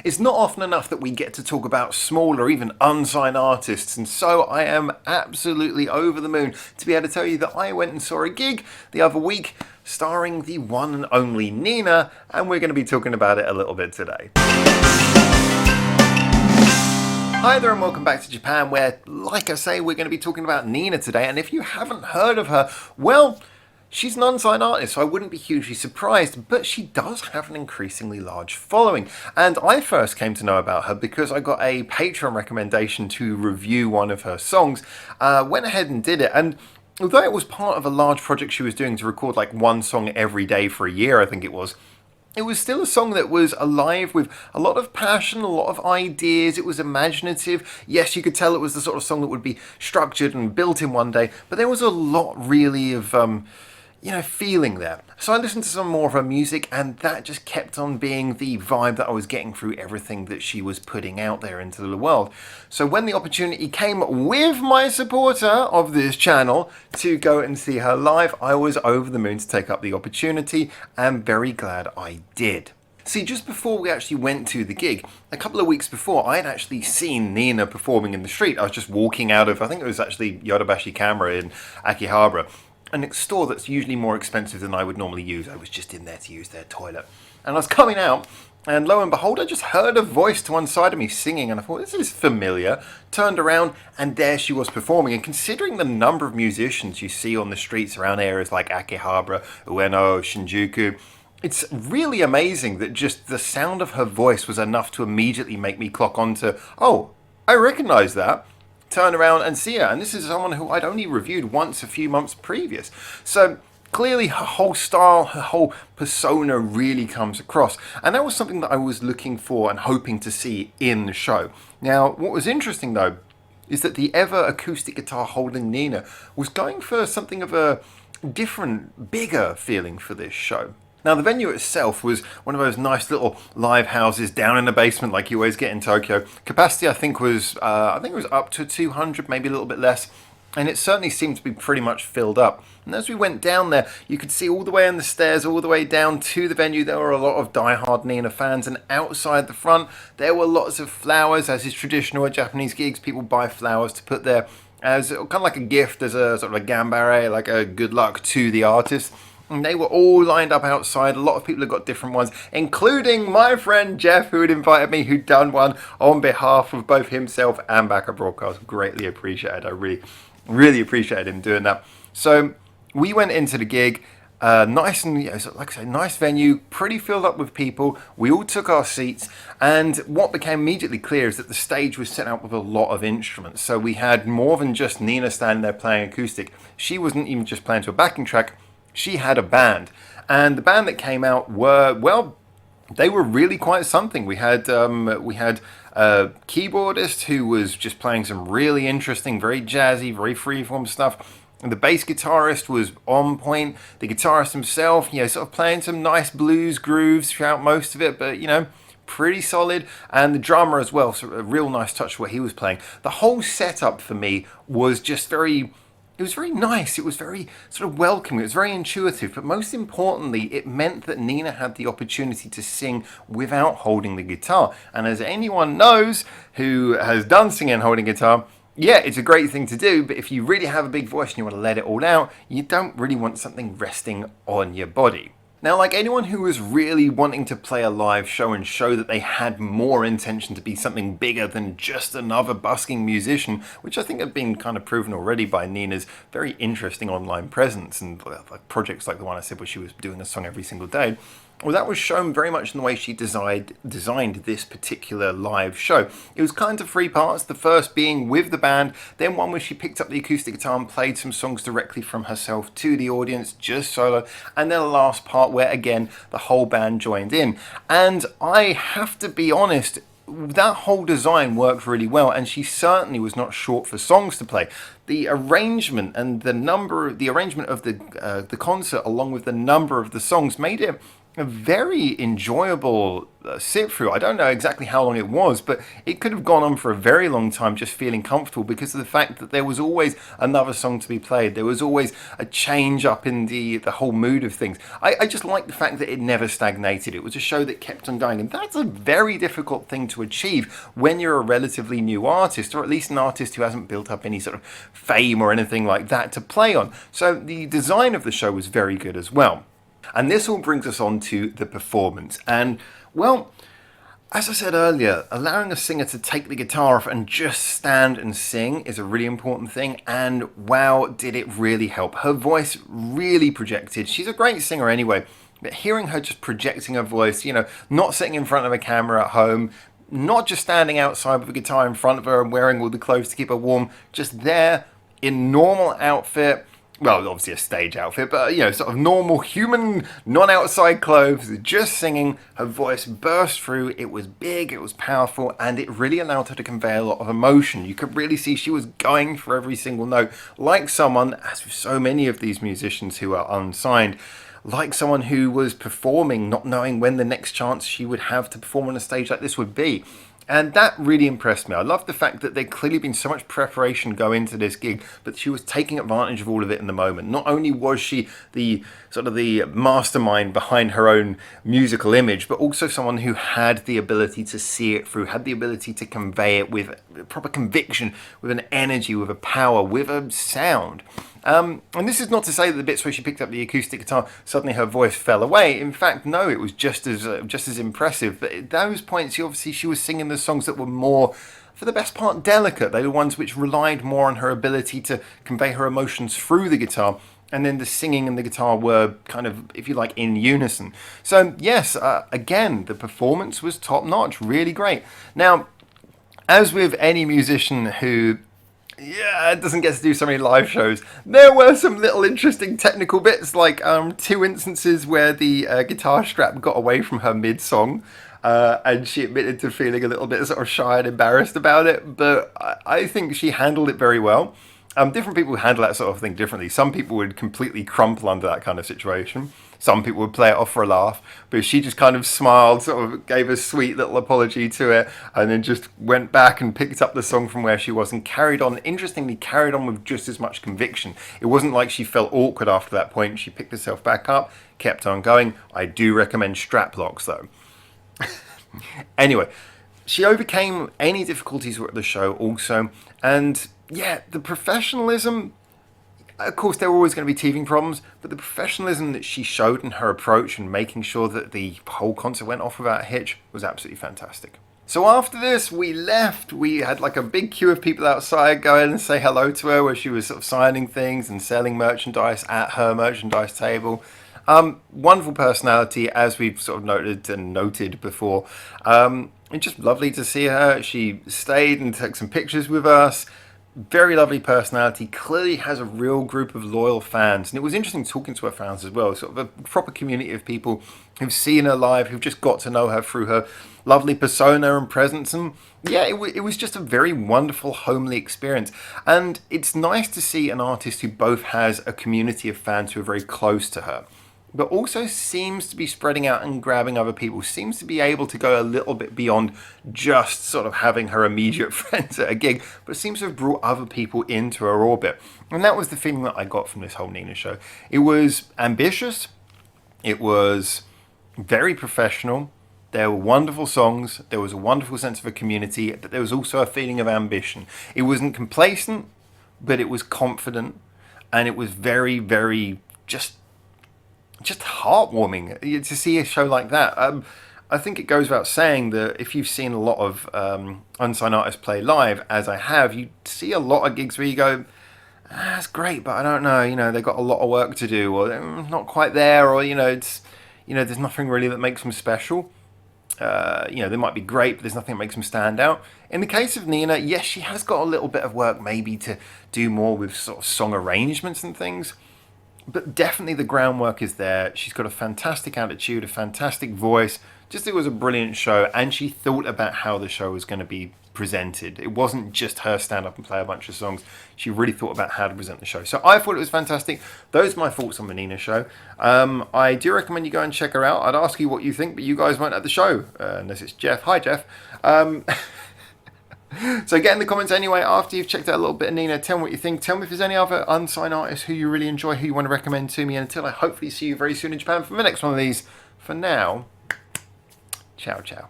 It's not often enough that we get to talk about small or even unsigned artists, and so I am absolutely over the moon to be able to tell you that I went and saw a gig the other week starring the one and only Nina, and we're going to be talking about it a little bit today. Hi there and welcome back to Japan, where, like I say, we're going to be talking about Nina today, and if you haven't heard of her, well, she's an unsigned artist, so I wouldn't be hugely surprised, but she does have an increasingly large following. And I first came to know about her because I got a Patreon recommendation to review one of her songs, went ahead and did it, and although it was part of a large project she was doing to record like one song every day for a year, I think it was still a song that was alive with a lot of passion, a lot of ideas. It was imaginative. Yes, you could tell it was the sort of song that would be structured and built in one day, but there was a lot really of feeling there. So I listened to some more of her music, and that just kept on being the vibe that I was getting through everything that she was putting out there into the world. So when the opportunity came with my supporter of this channel to go and see her live, I was over the moon to take up the opportunity, and very glad I did. See, just before we actually went to the gig, a couple of weeks before, I had actually seen Nina performing in the street. I was just walking out of, I think it was actually Yodobashi Camera in Akihabara, a store that's usually more expensive than I would normally use. I was just in there to use their toilet. And I was coming out, and lo and behold, I just heard a voice to one side of me singing, and I thought, this is familiar. Turned around, and there she was performing. And considering the number of musicians you see on the streets around areas like Akihabara, Ueno, Shinjuku, it's really amazing that just the sound of her voice was enough to immediately make me clock on to, oh, I recognize that. Turn around and see her, and this is someone who I'd only reviewed once a few months previous. So clearly her whole style, her whole persona really comes across, and that was something that I was looking for and hoping to see in the show. Now, what was interesting though is that the ever acoustic guitar holding Nina was going for something of a different, bigger feeling for this show. Now, the venue itself was one of those nice little live houses down in the basement like you always get in Tokyo. Capacity, I think, was up to 200, maybe a little bit less, and it certainly seemed to be pretty much filled up. And as we went down there, you could see all the way on the stairs, all the way down to the venue, there were a lot of die-hard Nina fans, and outside the front, there were lots of flowers. As is traditional at Japanese gigs, people buy flowers to put there as kind of like a gift, as a sort of a gambare, like a good luck to the artist. And they were all lined up outside. A lot of people have got different ones, including my friend Jeff, who had invited me, who'd done one on behalf of both himself and Backup Broadcast. Greatly appreciated. I really appreciated him doing that. So we went into the gig, nice and, like I say, nice venue, pretty filled up with people. We all took our seats, and what became immediately clear is that the stage was set up with a lot of instruments. So we had more than just Nina standing there playing acoustic. She wasn't even just playing to a backing track. She had a band, and the band that came out were, well, they were really quite something. We had a keyboardist who was just playing some really interesting, very jazzy, very freeform stuff. And the bass guitarist was on point. The guitarist himself, sort of playing some nice blues grooves throughout most of it, but, pretty solid. And the drummer as well, so a real nice touch to what he was playing. The whole setup for me was just it was very nice. It was very sort of welcoming. It was very intuitive. But most importantly, it meant that Nina had the opportunity to sing without holding the guitar. And as anyone knows who has done singing and holding guitar, yeah, it's a great thing to do. But if you really have a big voice and you want to let it all out, you don't really want something resting on your body. Now, like anyone who was really wanting to play a live show and show that they had more intention to be something bigger than just another busking musician, which I think had been kind of proven already by Nina's very interesting online presence and like projects like the one I said where she was doing a song every single day, well, that was shown very much in the way she designed this particular live show. It was kind of three parts, the first being with the band, then one where she picked up the acoustic guitar and played some songs directly from herself to the audience, just solo, and then the last part where, again, the whole band joined in. And I have to be honest, that whole design worked really well, and she certainly was not short for songs to play. The arrangement and the arrangement of the concert, along with the number of the songs, made it a very enjoyable sit through. I don't know exactly how long it was, but it could have gone on for a very long time just feeling comfortable because of the fact that there was always another song to be played. There was always a change up in the whole mood of things. I just like the fact that it never stagnated. It was a show that kept on going, and that's a very difficult thing to achieve when you're a relatively new artist, or at least an artist who hasn't built up any sort of fame or anything like that to play on. So the design of the show was very good as well. And this all brings us on to the performance. And, well, as I said earlier, allowing a singer to take the guitar off and just stand and sing is a really important thing. And, wow, did it really help. Her voice really projected. She's a great singer anyway. But hearing her just projecting her voice, you know, not sitting in front of a camera at home, not just standing outside with a guitar in front of her and wearing all the clothes to keep her warm, just there in normal outfit. Well, obviously a stage outfit, but, you know, sort of normal human, non-outside clothes, just singing. Her voice burst through. It was big, it was powerful, and it really allowed her to convey a lot of emotion. You could really see she was going for every single note, like someone, as with so many of these musicians who are unsigned, like someone who was performing, not knowing when the next chance she would have to perform on a stage like this would be. And that really impressed me. I love the fact that there'd clearly been so much preparation go into this gig, but she was taking advantage of all of it in the moment. Not only was she the sort of the mastermind behind her own musical image, but also someone who had the ability to see it through, had the ability to convey it with proper conviction, with an energy, with a power, with a sound. And this is not to say that the bits where she picked up the acoustic guitar, suddenly her voice fell away. In fact, no, it was just as impressive. But at those points, she was singing the songs that were more, for the best part, delicate. They were ones which relied more on her ability to convey her emotions through the guitar. And then the singing and the guitar were kind of, if you like, in unison. So, yes, again, the performance was top-notch, really great. Now, as with any musician who doesn't get to do so many live shows, there were some little interesting technical bits, like 2 instances where the guitar strap got away from her mid-song, and she admitted to feeling a little bit sort of shy and embarrassed about it, but I think she handled it very well. Different people handle that sort of thing differently. Some people would completely crumple under that kind of situation. Some people would play it off for a laugh, but she just kind of smiled, sort of gave a sweet little apology to it, and then just went back and picked up the song from where she was and carried on. Interestingly, carried on with just as much conviction. It wasn't like she felt awkward after that point. She picked herself back up, kept on going. I do recommend strap locks, though. Anyway, she overcame any difficulties at the show also, and yeah, the professionalism. Of course, there were always going to be teething problems, but the professionalism that she showed in her approach and making sure that the whole concert went off without a hitch was absolutely fantastic. So after this, we left. We had like a big queue of people outside go in and say hello to her, where she was sort of signing things and selling merchandise at her merchandise table. Wonderful personality, as we've sort of noted before. It's just lovely to see her. She stayed and took some pictures with us. Very lovely personality, clearly has a real group of loyal fans. And it was interesting talking to her fans as well, sort of a proper community of people who've seen her live, who've just got to know her through her lovely persona and presence. And yeah, it was just a very wonderful, homely experience. And it's nice to see an artist who both has a community of fans who are very close to her, but also seems to be spreading out and grabbing other people, seems to be able to go a little bit beyond just sort of having her immediate friends at a gig, but seems to have brought other people into her orbit. And that was the feeling that I got from this whole Nina show. It was ambitious, it was very professional, there were wonderful songs, there was a wonderful sense of a community, but there was also a feeling of ambition. It wasn't complacent, but it was confident, and it was very, very just heartwarming to see a show like that. I think it goes without saying that if you've seen a lot of unsigned artists play live, as I have, you see a lot of gigs where you go, that's great, but I don't know, they've got a lot of work to do, or they're not quite there, or, it's, there's nothing really that makes them special. They might be great, but there's nothing that makes them stand out. In the case of Nina, yes, she has got a little bit of work maybe to do more with sort of song arrangements and things. but definitely the groundwork is there. She's got a fantastic attitude, a fantastic voice. Just it was a brilliant show, and she thought about how the show was going to be presented. It wasn't just her stand up and play a bunch of songs. She really thought about how to present the show. So I thought it was fantastic. Those are my thoughts on the Nina show. I do recommend you go and check her out. I'd ask you what you think, but you guys weren't at the show, unless it's Jeff. Hi, Jeff. So get in the comments anyway after you've checked out a little bit of Nina. Tell me what you think. Tell me if there's any other unsigned artists who you really enjoy, who you want to recommend to me. And until I hopefully see you very soon in Japan for the next one of these, for now, ciao, ciao.